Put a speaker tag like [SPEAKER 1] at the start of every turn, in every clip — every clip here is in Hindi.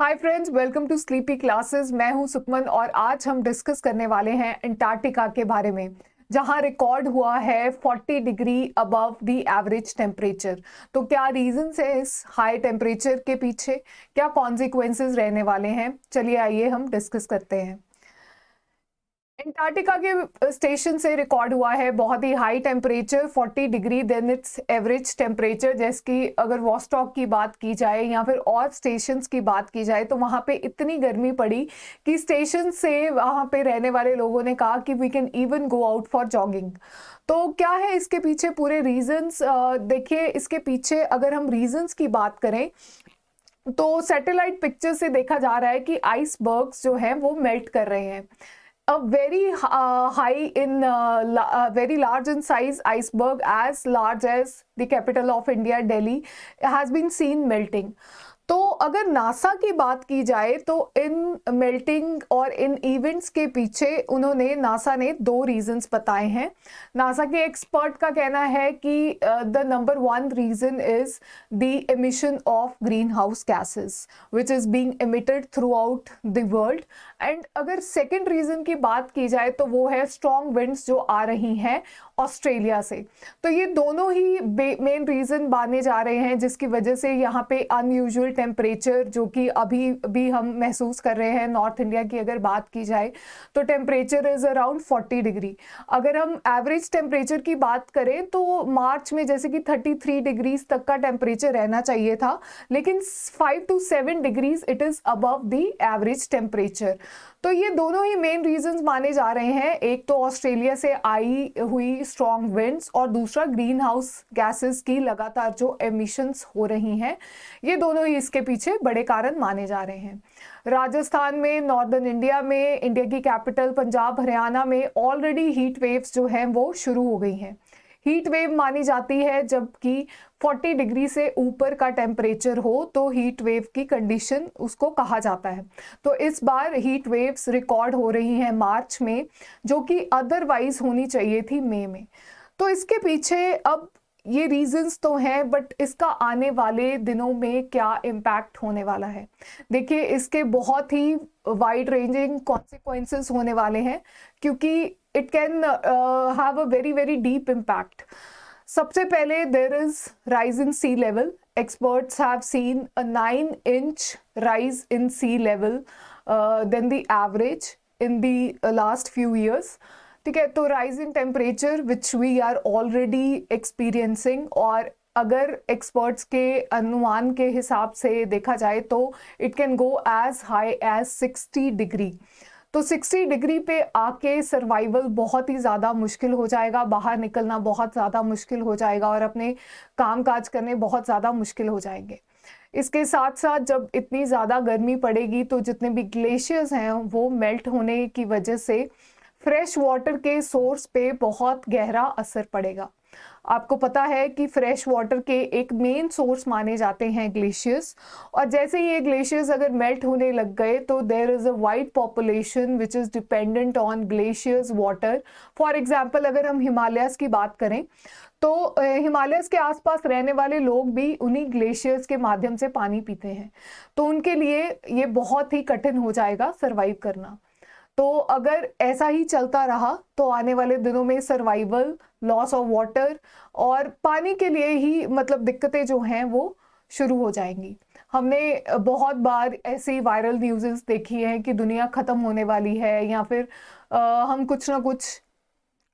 [SPEAKER 1] Hi friends, welcome to Sleepy Classes. मैं हूं सुकमन और आज हम डिस्कस करने वाले हैं अंटार्कटिका के बारे में, जहां रिकॉर्ड हुआ है 40 degree above the average temperature. तो क्या रीजंस है इस हाई टेम्परेचर के पीछे, क्या कॉन्सिक्वेंसेस रहने वाले हैं, चलिए आइए हम डिस्कस करते हैं। अंटार्कटिका के स्टेशन से रिकॉर्ड हुआ है बहुत ही high temperature 40 degree then it's average temperature. जैसे कि अगर वॉस्टॉक की बात की जाए या फिर और स्टेशंस की बात की जाए तो वहाँ पे इतनी गर्मी पड़ी कि स्टेशन से वहाँ पे रहने वाले लोगों ने कहा कि we can even go out for jogging. तो क्या है इसके पीछे पूरे रीजंस? देखिए, इसके पीछे अगर हम रीजंस की बात करें तो सैटेलाइट पिक्चर से देखा जा रहा है कि आइसबर्ग्स जो हैं वो मेल्ट कर रहे हैं। A very high in very large in size iceberg as large as the capital of India, Delhi, has been seen melting. तो अगर नासा की बात की जाए तो इन मेल्टिंग और इन इवेंट्स के पीछे नासा ने दो रीजंस बताए हैं। नासा के एक्सपर्ट का कहना है कि the number one reason is the emission of greenhouse gases which is being emitted throughout the world. And अगर सेकेंड रीजन की बात की जाए तो वो है स्ट्रॉन्ग विंड्स जो आ रही हैं ऑस्ट्रेलिया से। तो ये दोनों ही मेन रीजन माने जा रहे हैं जिसकी वजह से यहाँ पे अनयूजुअल टेम्परेचर जो कि अभी भी हम महसूस कर रहे हैं। नॉर्थ इंडिया की अगर बात की जाए तो टेम्परेचर इज अराउंड 40 डिग्री। अगर हम एवरेज टेम्परेचर की बात करें तो मार्च में जैसे कि 33 डिग्रीज तक का टेम्परेचर रहना चाहिए था, लेकिन 5 to 7 degrees it is above the average temperature. तो ये दोनों ही मेन रीजंस माने जा रहे हैं, एक तो ऑस्ट्रेलिया से आई हुई स्ट्रॉन्ग विंड्स और दूसरा ग्रीन हाउस गैसेस की लगातार जो एमिशंस हो रही हैं। ये दोनों ही इसके पीछे बड़े कारण माने जा रहे हैं। राजस्थान में, नॉर्दर्न इंडिया में, इंडिया की कैपिटल पंजाब, हरियाणा में ऑलरेडी हीट वेव्स जो हैं वो शुरू हो गई हैं। हीट वेव मानी जाती है जबकि 40 डिग्री से ऊपर का टेम्परेचर हो तो हीट वेव की कंडीशन उसको कहा जाता है। तो इस बार हीट वेव्स रिकॉर्ड हो रही हैं मार्च में, जो कि अदरवाइज होनी चाहिए थी मई में। तो इसके पीछे अब ये रीजंस तो हैं, बट इसका आने वाले दिनों में क्या इम्पैक्ट होने वाला है, देखिए इसके बहुत ही वाइड रेंजिंग कॉन्सिक्वेंसेस होने वाले हैं, क्योंकि it can have a very very deep impact. सबसे पहले there is rise in sea level. Experts have seen a 9-inch rise in sea level than the average in the last few years। ठीक है, तो rise in temperature which we are already experiencing, और अगर एक्सपर्ट्स के अनुमान के हिसाब से देखा जाए तो it can go as high as 60 degree. तो 60 डिग्री पे आके सर्वाइवल बहुत ही ज़्यादा मुश्किल हो जाएगा, बाहर निकलना बहुत ज़्यादा मुश्किल हो जाएगा और अपने काम काज करने बहुत ज़्यादा मुश्किल हो जाएंगे। इसके साथ साथ जब इतनी ज़्यादा गर्मी पड़ेगी तो जितने भी ग्लेशियर्स हैं वो मेल्ट होने की वजह से फ्रेश वाटर के सोर्स पे बहुत गहरा असर पड़ेगा। आपको पता है कि फ्रेश वाटर के एक मेन सोर्स माने जाते हैं ग्लेशियर्स, और जैसे ही ये ग्लेशियर्स अगर मेल्ट होने लग गए तो there is a wide population which is dependent on glaciers water. For example अगर हम हिमालयस की बात करें तो हिमालयस के आसपास रहने वाले लोग भी उन्हीं ग्लेशियर्स के माध्यम से पानी पीते हैं, तो उनके लिए ये बहुत ही कठिन हो जाएगा सरवाइव करना। तो अगर ऐसा ही चलता रहा तो आने वाले दिनों में सर्वाइवल, लॉस ऑफ वाटर और पानी के लिए ही मतलब दिक्कतें जो हैं वो शुरू हो जाएंगी। हमने बहुत बार ऐसी वायरल न्यूज़ेस देखी हैं कि दुनिया ख़त्म होने वाली है, या फिर हम कुछ ना कुछ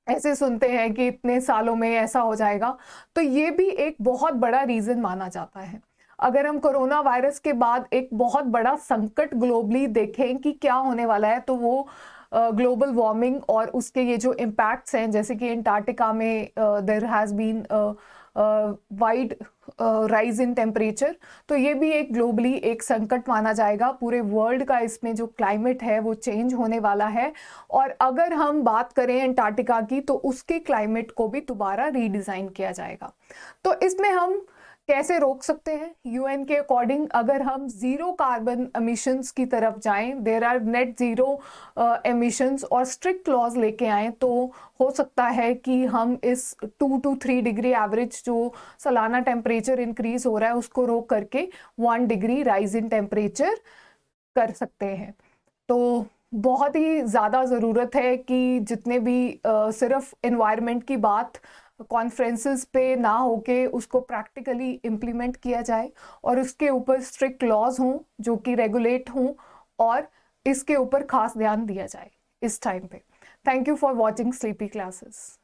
[SPEAKER 1] ऐसे सुनते हैं कि इतने सालों में ऐसा हो जाएगा। तो ये भी एक बहुत बड़ा रीज़न माना जाता है। अगर हम कोरोना वायरस के बाद एक बहुत बड़ा संकट ग्लोबली देखें कि क्या होने वाला है, तो वो ग्लोबल वार्मिंग और उसके ये जो इम्पैक्ट्स हैं, जैसे कि अंटार्कटिका में there has been wide rise in temperature, तो ये भी एक ग्लोबली एक संकट माना जाएगा। पूरे वर्ल्ड का इसमें जो क्लाइमेट है वो चेंज होने वाला है, और अगर हम बात करें अंटार्कटिका की तो उसके क्लाइमेट को भी दोबारा रीडिज़ाइन किया जाएगा। तो इसमें हम कैसे रोक सकते हैं? यूएन के अकॉर्डिंग अगर हम जीरो कार्बन एमिशंस की तरफ जाएं, there are net zero emissions और स्ट्रिक्ट लॉज लेके आएँ, तो हो सकता है कि हम इस 2 to 3 डिग्री एवरेज जो सालाना टेम्परेचर इंक्रीज हो रहा है उसको रोक करके 1 डिग्री राइज इन टेम्परेचर कर सकते हैं। तो बहुत ही ज़्यादा ज़रूरत है कि जितने भी सिर्फ एनवायरनमेंट की बात कॉन्फ्रेंसेस पे ना होके उसको प्रैक्टिकली इम्प्लीमेंट किया जाए और उसके ऊपर स्ट्रिक्ट लॉज हों जो कि रेगुलेट हों और इसके ऊपर खास ध्यान दिया जाए इस टाइम पे। Thank you for watching sleepy classes.